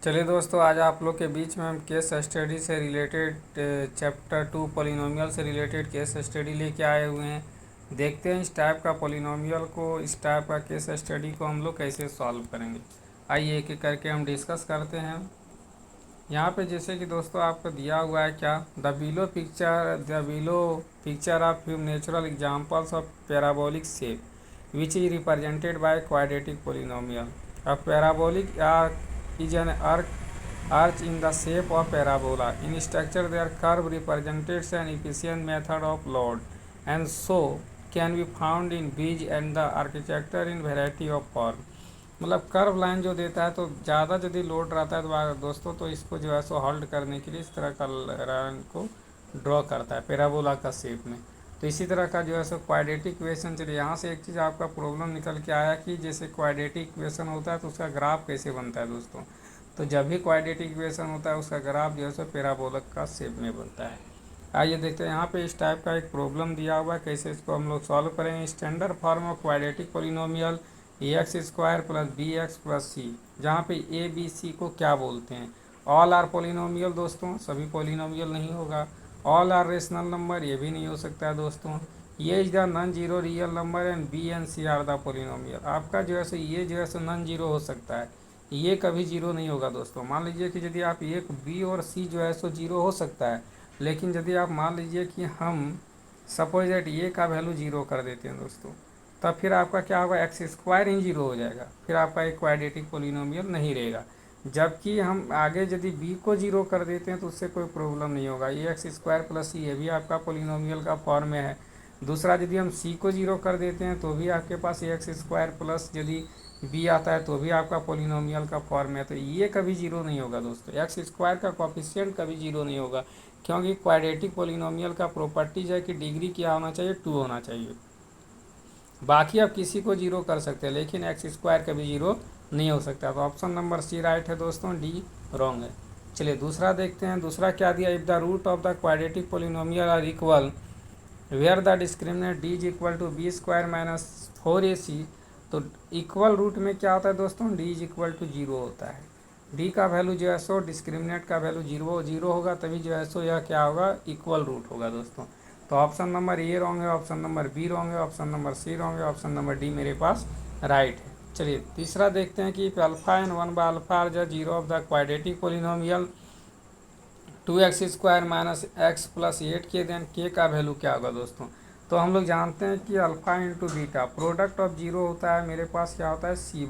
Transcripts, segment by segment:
चलिए दोस्तों, आज आप लोग के बीच में हम केस स्टडी से रिलेटेड चैप्टर 2 पॉलिनोमियल से रिलेटेड केस स्टडी लेके आए हुए हैं। देखते हैं इस टाइप का पॉलिनोमियल को, इस टाइप का केस स्टडी को हम लोग कैसे सॉल्व करेंगे। आइए एक एक करके हम डिस्कस करते हैं। यहाँ पे जैसे कि दोस्तों आपको दिया हुआ है क्या, the below picture of few natural examples of parabolic shape which is represented by quadratic polynomial. A parabolic arc is an arch in the shape of parabola. In structure, their curve represents an efficient method of load, and so can be found in bridge and the architecture in variety of form. मतलब curve line जो देता है तो ज़्यादा यदि load रहता है तो दोस्तों तो इसको जो है सो होल्ड करने के लिए इस तरह का लाइन को ड्रॉ करता है पैराबोला का शेप में। तो इसी तरह का जो है सो क्वाड्रेटिक इक्वेशन, चलिए यहाँ से एक चीज़ आपका प्रॉब्लम निकल के आया कि जैसे क्वाड्रेटिक इक्वेशन होता है तो उसका ग्राफ कैसे बनता है दोस्तों। तो जब भी क्वाड्रेटिक इक्वेशन होता है उसका ग्राफ जो है सो पैराबोला का शेप में बनता है। आइए देखते हैं, यहाँ पे इस टाइप का एक प्रॉब्लम दिया हुआ है, कैसे इसको हम लोग सॉल्व करेंगे। Standard form of quadratic polynomial X square plus B X plus C, जहाँ पे ए बी सी को क्या बोलते हैं, ऑल आर पॉलिनोमियल दोस्तों, सभी पॉलिनोमियल नहीं होगा। ऑल आर रेशनल नंबर, ये भी नहीं हो सकता है दोस्तों। ये is the non zero real number and B and C are the polynomial. आपका जो है सो ये जो है सो नॉन जीरो हो सकता है, ये कभी जीरो नहीं होगा दोस्तों। मान लीजिए कि यदि आप एक बी और सी जो है सो जीरो हो सकता है, लेकिन यदि आप मान लीजिए कि हम सपोज दैट ये का वैल्यू जीरो कर देते हैं दोस्तों, तब फिर आपका क्या होगा, एक्स स्क्वायर ही जीरो हो जाएगा, फिर आपका एक क्वाड्रेटिक पॉलिनोमियल नहीं रहेगा। जबकि हम आगे यदि बी को जीरो कर देते हैं तो उससे कोई प्रॉब्लम नहीं होगा, ये एक्स स्क्वायर प्लस सी, ये भी आपका पॉलिनोमियल का फॉर्म में है। दूसरा, यदि हम सी को जीरो कर देते हैं तो भी आपके पास एक्स स्क्वायर प्लस यदि बी आता है तो भी आपका पॉलिनोमियल का फॉर्म है। तो ये कभी जीरो नहीं होगा दोस्तों, एक्स स्क्वायर का कोफिशिएंट कभी जीरो नहीं होगा, क्योंकि क्वाड्रेटिक पॉलिनोमियल का प्रॉपर्टीज है कि डिग्री क्या होना चाहिए, 2 होना चाहिए। बाकी आप किसी को जीरो कर सकते हैं, लेकिन एक्स स्क्वायर कभी जीरो नहीं हो सकता। तो ऑप्शन नंबर सी राइट है दोस्तों, डी रॉन्ग है। चलिए दूसरा देखते हैं, दूसरा क्या दिया, if the root of the quadratic polynomial are equal where the discriminant D is equal to B square minus 4ac। तो इक्वल रूट में क्या होता है दोस्तों, D is equal to zero होता है। डी का वैल्यू जो है सो डिस्क्रिमिनेंट का वैल्यू जीरो होगा, तभी जो है सो यह क्या होगा, इक्वल रूट होगा दोस्तों। तो ऑप्शन नंबर ए रॉन्ग है, ऑप्शन नंबर बी रॉन्ग है, ऑप्शन नंबर सी रॉन्ग है, ऑप्शन नंबर डी मेरे पास राइट है। चलिए तीसरा देखते हैं कि अल्फा एंड 1/अल्फा are the zero of the quadratic polynomial 2x square minus X plus 8 के, देन के का वैल्यू क्या होगा दोस्तों। तो हम लोग जानते हैं कि alpha into beta product of zero होता है, मेरे पास क्या होता है, सी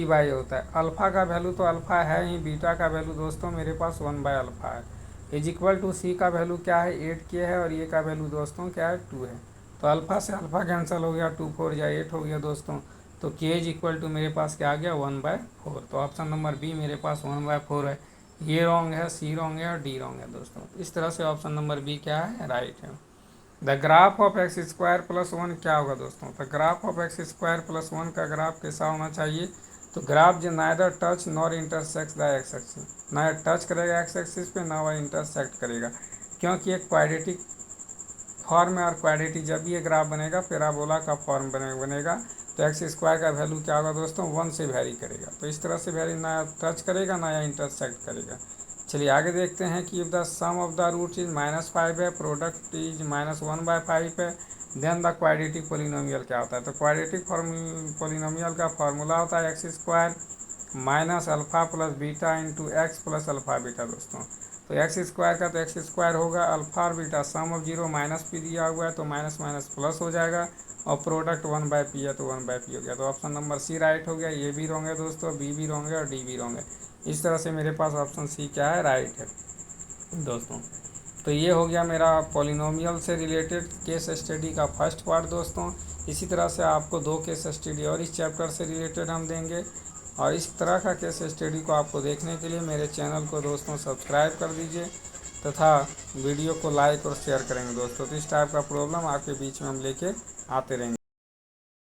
बाई होता है। अल्फ़ा का वैल्यू तो अल्फ़ा है ही, बीटा का वैल्यू दोस्तों मेरे पास 1/अल्फ़ा है। इज इक्वल टू सी का वैल्यू क्या है, 8k है, और ये का वैल्यू दोस्तों क्या है, 2 है। तो अल्फ़ा से अल्फ़ा कैंसिल हो गया, 2 4 या 8 हो गया दोस्तों। तो के इज इक्वल टू मेरे पास क्या आ गया, 1/4। तो ऑप्शन नंबर बी मेरे पास 1/4 है। ये रॉन्ग है, सी रॉन्ग है और डी रॉन्ग है दोस्तों। इस तरह से ऑप्शन नंबर बी क्या है, राइट है। The graph of x square plus 1 क्या होगा दोस्तों। The graph of x square plus 1 का ग्राफ कैसा होना चाहिए, तो ग्राफ जो neither touch nor intersect the x axis, ना टच करेगा एक्स एक्सिस पे, ना वह इंटरसेक्ट करेगा, क्योंकि एक क्वाड्रेटिक फॉर्म है, और क्वाड्रेटिक जब भी ये ग्राफ बनेगा पैराबोला का फॉर्म बनेगा तो एक्स स्क्वायर का वैल्यू क्या होगा दोस्तों, 1 से वैरी करेगा। तो इस तरह से वैरी ना टच करेगा ना या इंटरसेक्ट करेगा। चलिए आगे देखते हैं कि if the sum of the root is -5 है, प्रोडक्ट इज -1/5 है, देन द क्वाड्रेटिक पॉलिनोमियल क्या होता है। तो क्वाड्रेटिक पॉलिनोमियल का फॉर्मूला होता है x square minus alpha plus beta into x plus alpha beta दोस्तों। तो एक्स स्क्वायर का तो एक्स स्क्वायर होगा, अल्फ़ा और beta some of zero minus P दिया हुआ है तो माइनस माइनस प्लस हो जाएगा, और प्रोडक्ट 1/p है तो 1/p हो गया। तो ऑप्शन नंबर सी राइट हो गया। ये भी रॉन्ग है दोस्तों, बी भी रॉन्ग है और डी भी रॉन्ग है। इस तरह से मेरे पास ऑप्शन सी क्या है, राइट है दोस्तों। तो ये हो गया मेरा पॉलिनोमियल से रिलेटेड केस स्टडी का फर्स्ट पार्ट दोस्तों। इसी तरह से आपको 2 केस स्टडी और इस चैप्टर से रिलेटेड हम देंगे, और इस तरह का केस स्टडी को आपको देखने के लिए मेरे चैनल को दोस्तों सब्सक्राइब कर दीजिए, तथा वीडियो को लाइक और शेयर करेंगे दोस्तों। तो इस टाइप का प्रॉब्लम आपके बीच में हम लेके आते रहेंगे।